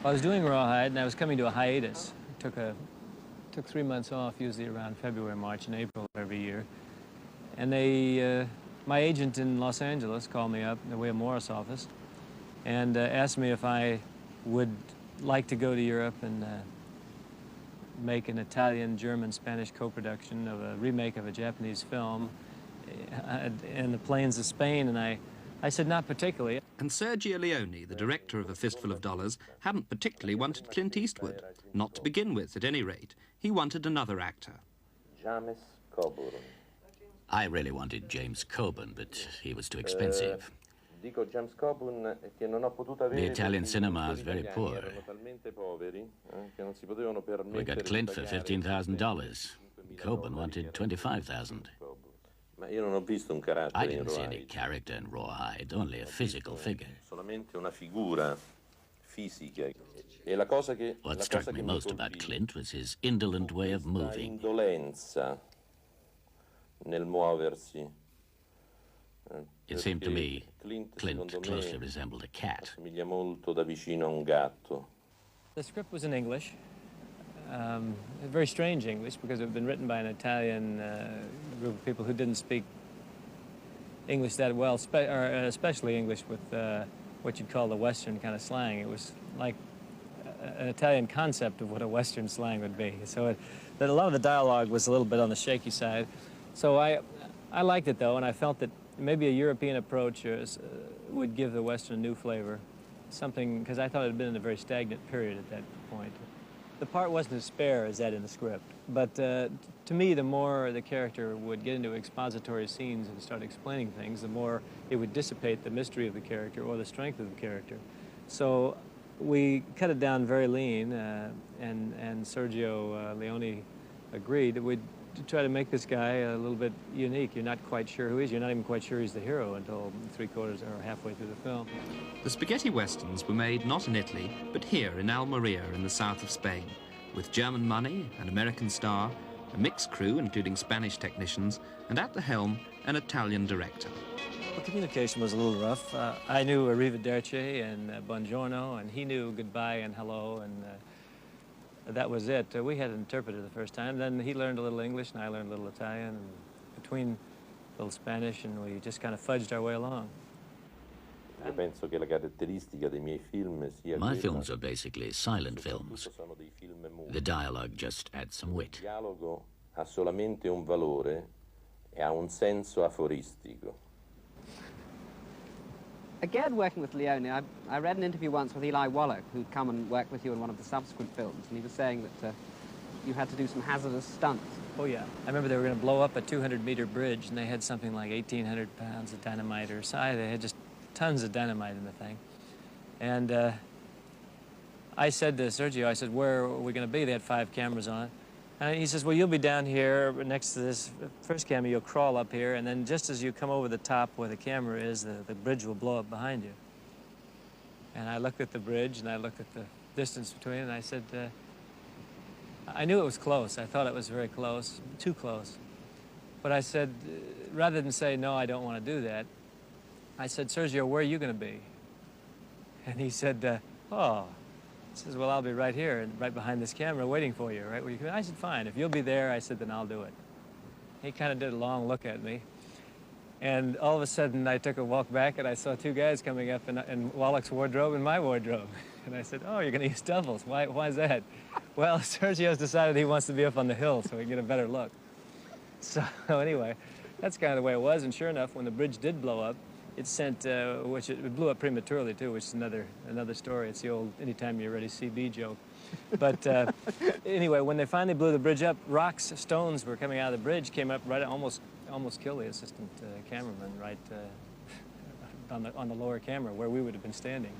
I was doing Rawhide, and I was coming to a hiatus. Took 3 months off, usually around February, March, and April of every year. And my agent in Los Angeles called me up in the William Morris office and asked me if I would like to go to Europe and make an Italian, German, Spanish co-production of a remake of a Japanese film in the plains of Spain, and I said not particularly. And Sergio Leone, the director of A Fistful of Dollars, hadn't particularly wanted Clint Eastwood. Not to begin with, at any rate. He wanted another actor. I really wanted James Coburn, but he was too expensive. The Italian cinema is very poor. We got Clint for $15,000. Coburn wanted $25,000. I didn't see any character in Rawhide, only a physical figure. What struck me most about Clint was his indolent way of moving. It seemed to me Clint closely resembled a cat. The script was in English, very strange English, because it had been written by an Italian group of people who didn't speak English that well, especially English with what you'd call the Western kind of slang. It was like an Italian concept of what a Western slang would be. So that a lot of the dialogue was a little bit on the shaky side. So I liked it, though, and I felt that maybe a European approach would give the Western a new flavor, something, because I thought it had been in a very stagnant period at that point. The part wasn't as spare as that in the script, but to me, the more the character would get into expository scenes and start explaining things, the more it would dissipate the mystery of the character or the strength of the character. So we cut it down very lean, and Sergio Leone agreed that we'd try to make this guy a little bit unique. You're not quite sure who he is. You're not even quite sure he's the hero until 3/4 or halfway through the film. The spaghetti westerns were made not in Italy, but here in Almeria in the south of Spain, with German money, an American star, a mixed crew including Spanish technicians, and at the helm, an Italian director. Well, communication was a little rough. I knew arrivederci and buongiorno, and he knew goodbye and hello, and that was it. We had an interpreter the first time. Then he learned a little English, and I learned a little Italian, and between a little Spanish, and we just kind of fudged our way along. My films are basically silent films. The dialogue just adds some wit. Again, working with Leone, I read an interview once with Eli Wallach, who'd come and work with you in one of the subsequent films, and he was saying that you had to do some hazardous stunts. Oh, yeah. I remember they were going to blow up a 200-meter bridge, and they had something like 1,800 pounds of dynamite or so. They had just tons of dynamite in the thing. And I said to Sergio, I said, where are we going to be? They had 5 cameras on. And he says, well, you'll be down here next to this first camera. You'll crawl up here, and then just as you come over the top where the camera is, the bridge will blow up behind you. And I looked at the bridge, and I looked at the distance between, and I said, I knew it was close. I thought it was very close, too close. But I said, rather than say, no, I don't want to do that, I said, Sergio, where are you going to be? And he said, oh. He says, well, I'll be right here, right behind this camera, waiting for you, right where you come in. I said, fine. If you'll be there, I said, then I'll do it. He kind of did a long look at me. And all of a sudden, I took a walk back, and I saw 2 guys coming up in Wallach's wardrobe and my wardrobe. And I said, oh, you're going to use doubles. Why is that? Well, Sergio's decided he wants to be up on the hill so he can get a better look. So anyway, that's kind of the way it was. And sure enough, when the bridge did blow up, it sent, it blew up prematurely, too, which is another story. It's the old anytime you're ready CB joke. But anyway, when they finally blew the bridge up, rocks, stones were coming out of the bridge, came up right, almost killed the assistant cameraman right on the lower camera where we would have been standing.